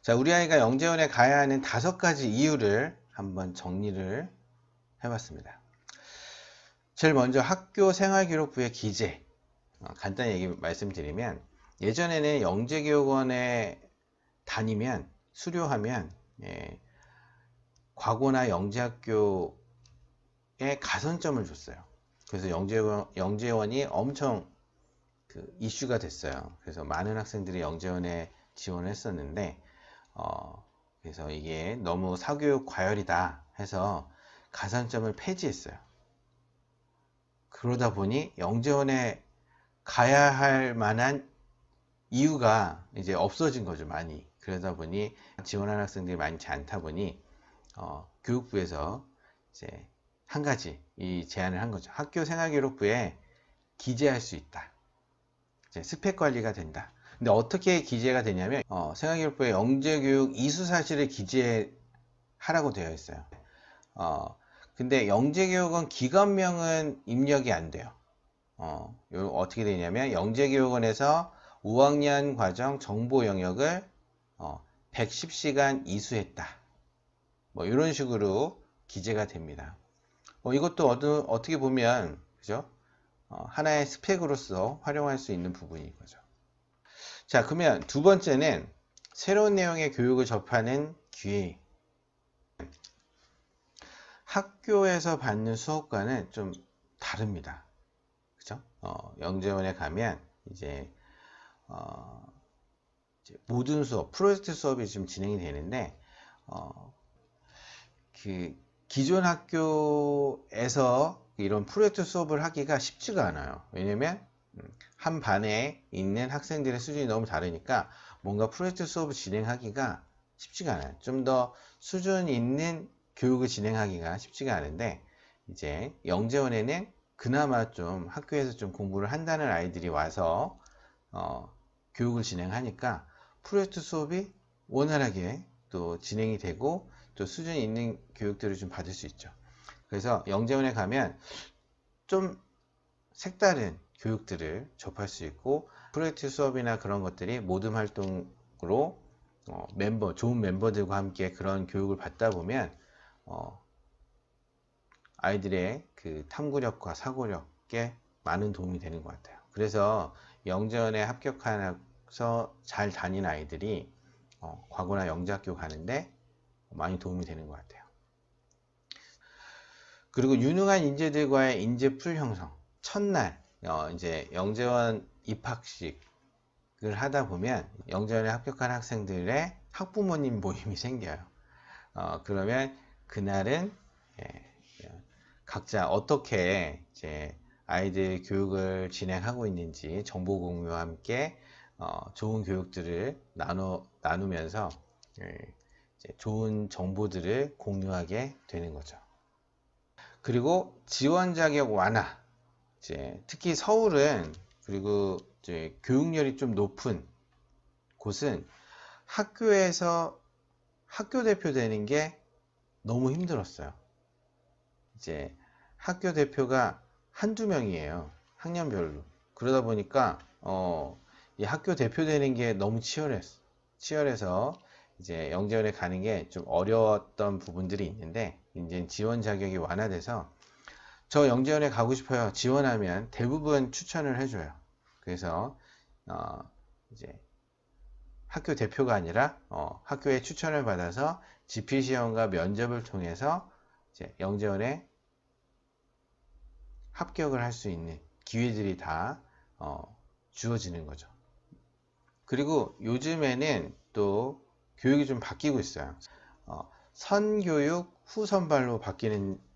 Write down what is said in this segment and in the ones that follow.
자, 우리 아이가 영재원에 가야 하는 5가지 이유를 한번 정리를 해봤습니다. 제일 먼저 학교 생활기록부의 기재. 간단히 말씀드리면, 예전에는 영재교육원에 다니면, 수료하면, 과고나 영재학교에 가산점을 줬어요. 그래서 영재원이 엄청 이슈가 됐어요. 그래서 많은 학생들이 영재원에 지원을 했었는데, 그래서 이게 너무 사교육 과열이다 해서 가산점을 폐지했어요. 그러다 보니 영재원에 가야 할 만한 이유가 이제 없어진 거죠, 많이. 그러다 보니 지원하는 학생들이 많지 않다 보니 교육부에서 이제 한 가지 이 제안을 한 거죠. 학교 생활기록부에 기재할 수 있다. 이제 스펙 관리가 된다. 근데 어떻게 기재가 되냐면 생활기록부에 영재교육 이수사실을 기재하라고 되어 있어요. 근데 영재교육원 기관명은 입력이 안 돼요. 어떻게 되냐면 영재교육원에서 5학년 과정 정보 영역을 110시간 이수했다. 뭐 이런 식으로 기재가 됩니다. 이것도 어떻게 보면 그죠? 하나의 스펙으로서 활용할 수 있는 부분인 거죠. 자, 그러면 두 번째는 새로운 내용의 교육을 접하는 기회. 학교에서 받는 수업과는 좀 다릅니다. 그죠? 영재원에 가면 이제 모든 수업, 프로젝트 수업이 지금 진행이 되는데, 기존 학교에서 이런 프로젝트 수업을 하기가 쉽지가 않아요. 왜냐면 한 반에 있는 학생들의 수준이 너무 다르니까 뭔가 프로젝트 수업을 진행하기가 쉽지가 않아요. 좀 더 수준 있는 교육을 진행하기가 쉽지가 않은데, 이제 영재원에는 그나마 좀 학교에서 좀 공부를 한다는 아이들이 와서 교육을 진행하니까 프로젝트 수업이 원활하게 또 진행이 되고 또 수준이 있는 교육들을 좀 받을 수 있죠. 그래서 영재원에 가면 좀 색다른 교육들을 접할 수 있고, 프로젝트 수업이나 그런 것들이 모둠 활동으로 좋은 멤버들과 함께 그런 교육을 받다 보면 아이들의 그 탐구력과 사고력에 많은 도움이 되는 것 같아요. 그래서 영재원에 합격해서 잘 다닌 아이들이 과거나 영재학교 가는데 많이 도움이 되는 것 같아요. 그리고 유능한 인재들과의 인재풀 형성. 첫날 이제 영재원 입학식을 하다 보면 영재원에 합격한 학생들의 학부모님 모임이 생겨요. 그러면 그날은 각자 어떻게 이제 아이들 교육을 진행하고 있는지 정보 공유와 함께 좋은 교육들을 나누면서 이제 좋은 정보들을 공유하게 되는 거죠. 그리고 지원 자격 완화. 이제 특히 서울은, 그리고 이제 교육열이 좀 높은 곳은 학교에서 학교 대표 되는 게 너무 힘들었어요. 이제 학교 대표가 한두 명이에요. 학년별로. 그러다 보니까 이 학교 대표 되는 게 너무 치열해서 이제 영재원에 가는 게 좀 어려웠던 부분들이 있는데, 이제 지원 자격이 완화돼서 저 영재원에 가고 싶어요. 지원하면 대부분 추천을 해줘요. 그래서 이제 학교 대표가 아니라 학교의 추천을 받아서 지필시험과 면접을 통해서 이제 영재원에 합격을 할 수 있는 기회들이 다 주어지는 거죠. 그리고 요즘에는 또 교육이 좀 바뀌고 있어요. 선교육 후선발로 바뀌는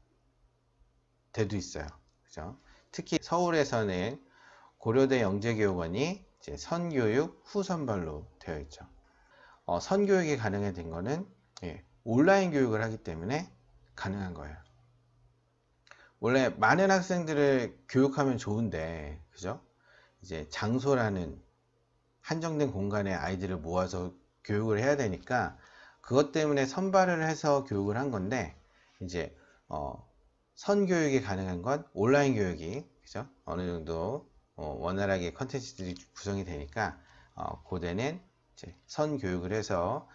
데도 있어요. 그죠? 특히 서울에서는 고려대 영재교육원이 이제 선교육 후선발로 되어 있죠. 선교육이 가능해진 거는 온라인 교육을 하기 때문에 가능한 거예요. 원래 많은 학생들을 교육하면 좋은데, 그죠? 이제 장소라는 한정된 공간에 아이들을 모아서 교육을 해야 되니까 그것 때문에 선발을 해서 교육을 한 건데, 이제 선교육이 가능한 건 온라인 교육이, 그죠? 어느 정도 원활하게 컨텐츠들이 구성이 되니까 고대는 이제 선교육을 해서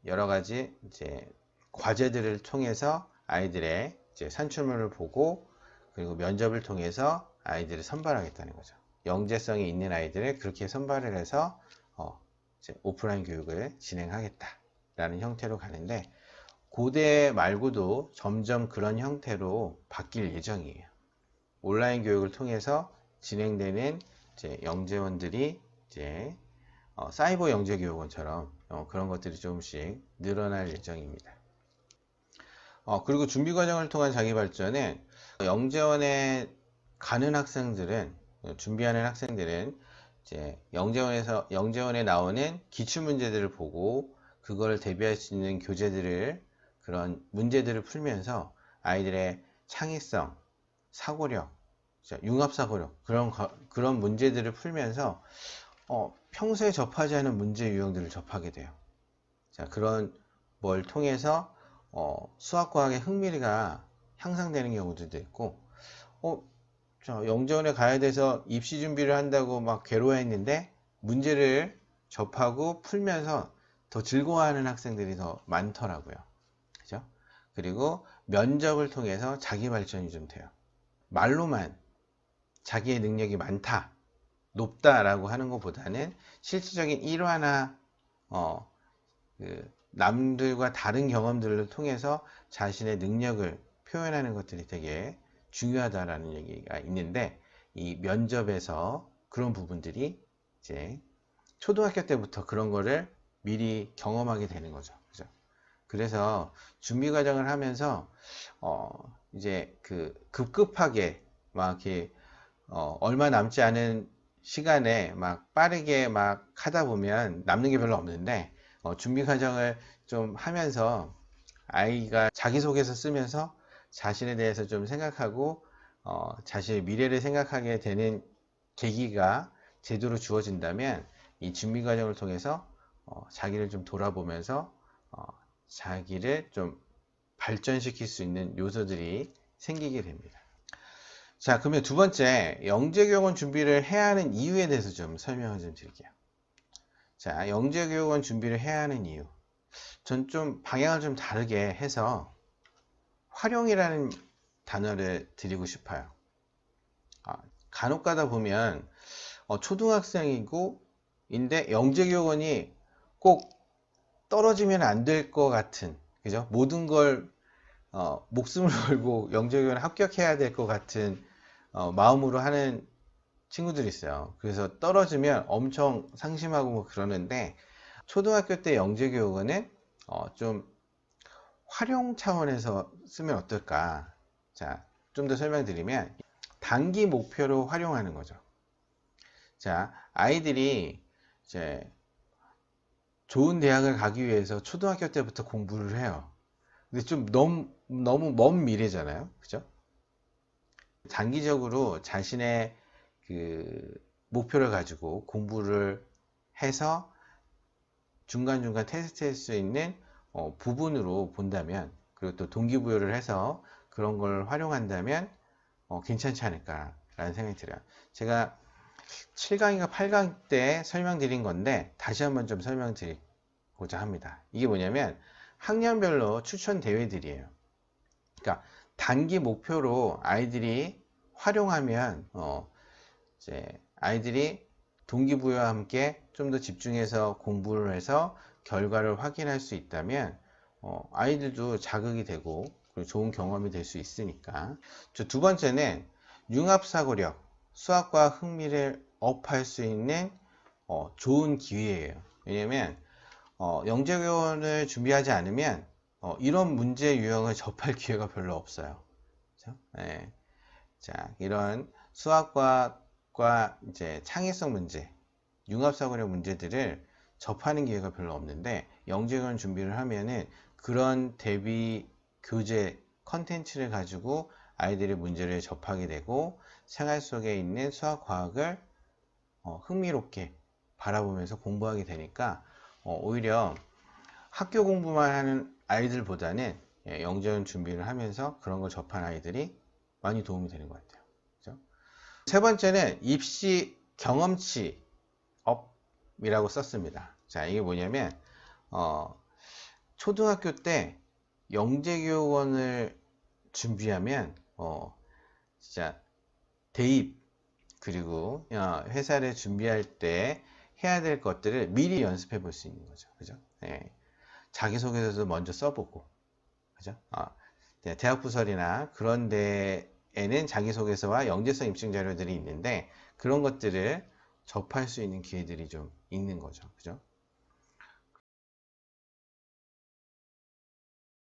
여러 가지 이제 과제들을 통해서 아이들의 이제 산출물을 보고 그리고 면접을 통해서 아이들을 선발하겠다는 거죠. 영재성이 있는 아이들을 그렇게 선발을 해서 이제 오프라인 교육을 진행하겠다라는 형태로 가는데 고대 말고도 점점 그런 형태로 바뀔 예정이에요. 온라인 교육을 통해서 진행되는 이제 영재원들이 이제 사이버 영재교육원처럼 그런 것들이 조금씩 늘어날 예정입니다. 그리고 준비과정을 통한 자기발전은 영재원에 가는 학생들은 준비하는 학생들은 이제 영재원에 나오는 기출문제들을 보고 그걸 대비할 수 있는 교재들을 그런 문제들을 풀면서 아이들의 창의성, 사고력, 융합사고력 그런 문제들을 풀면서 평소에 접하지 않은 문제 유형들을 접하게 돼요. 자, 그런 걸 통해서 수학과학의 흥미가 향상되는 경우들도 있고 영재원에 가야 돼서 입시 준비를 한다고 막 괴로워했는데 문제를 접하고 풀면서 더 즐거워하는 학생들이 더 많더라고요. 그죠? 그리고 면접을 통해서 자기 발전이 좀 돼요. 말로만 자기의 능력이 많다, 높다라고 하는 것보다는 실질적인 일화나 남들과 다른 경험들을 통해서 자신의 능력을 표현하는 것들이 되게 중요하다라는 얘기가 있는데 이 면접에서 그런 부분들이 이제 초등학교 때부터 그런 거를 미리 경험하게 되는 거죠. 그죠? 그래서 준비 과정을 하면서 이제 급급하게 막 이렇게 얼마 남지 않은 시간에 막 빠르게 막 하다 보면 남는 게 별로 없는데 준비 과정을 좀 하면서 아이가 자기소개서 쓰면서 자신에 대해서 좀 생각하고 자신의 미래를 생각하게 되는 계기가 제대로 주어진다면 이 준비 과정을 통해서 자기를 좀 돌아보면서 자기를 좀 발전시킬 수 있는 요소들이 생기게 됩니다. 자, 그러면 두 번째, 영재교육원 준비를 해야 하는 이유에 대해서 좀 설명을 좀 드릴게요. 자, 영재교육원 준비를 해야 하는 이유. 전 좀 방향을 좀 다르게 해서 활용이라는 단어를 드리고 싶어요. 간혹 가다 보면 초등학생이고 인데 영재교육원이 꼭 떨어지면 안 될 것 같은, 그죠? 모든 걸 목숨을 걸고 영재교육원에 합격해야 될 것 같은 마음으로 하는 친구들이 있어요. 그래서 떨어지면 엄청 상심하고 뭐 그러는데 초등학교 때 영재교육원은 좀 활용 차원에서 쓰면 어떨까? 자, 좀 더 설명드리면 단기 목표로 활용하는 거죠. 자, 아이들이 이제 좋은 대학을 가기 위해서 초등학교 때부터 공부를 해요. 근데 좀 너무 먼 미래잖아요. 그죠? 장기적으로 자신의 목표를 가지고 공부를 해서 중간중간 테스트할 수 있는 부분으로 본다면, 그리고 또 동기부여를 해서 그런 걸 활용한다면 괜찮지 않을까라는 생각이 들어요. 제가 7강인가 8강 때 설명드린 건데 다시 한번 좀 설명드리고자 합니다. 이게 뭐냐면 학년별로 추천 대회들이에요. 그러니까 단기 목표로 아이들이 활용하면 이제 아이들이 동기부여와 함께 좀 더 집중해서 공부를 해서 결과를 확인할 수 있다면 아이들도 자극이 되고 그리고 좋은 경험이 될 수 있으니까. 두 번째는 융합사고력, 수학과 흥미를 업할 수 있는 좋은 기회예요. 왜냐면 영재교원을 준비하지 않으면 이런 문제 유형을 접할 기회가 별로 없어요. 그렇죠? 네. 자, 이런 수학과과 이제 창의성 문제, 융합사고력 문제들을 접하는 기회가 별로 없는데 영재교원 준비를 하면은 그런 대비 교재 컨텐츠를 가지고 아이들의 문제를 접하게 되고 생활 속에 있는 수학, 과학을 흥미롭게 바라보면서 공부하게 되니까 오히려 학교 공부만 하는 아이들보다는 영재원 준비를 하면서 그런 걸 접한 아이들이 많이 도움이 되는 것 같아요. 그렇죠? 세 번째는 입시 경험치 업이라고 썼습니다. 자, 이게 뭐냐면 초등학교 때 영재교육원을 준비하면 진짜 대입 그리고 회사를 준비할 때 해야 될 것들을 미리 연습해 볼 수 있는 거죠. 그죠? 예. 자기소개서도 먼저 써보고, 그죠? 네, 대학부설이나 그런 데에는 자기소개서와 영재성 입증 자료들이 있는데 그런 것들을 접할 수 있는 기회들이 좀 있는 거죠. 그죠?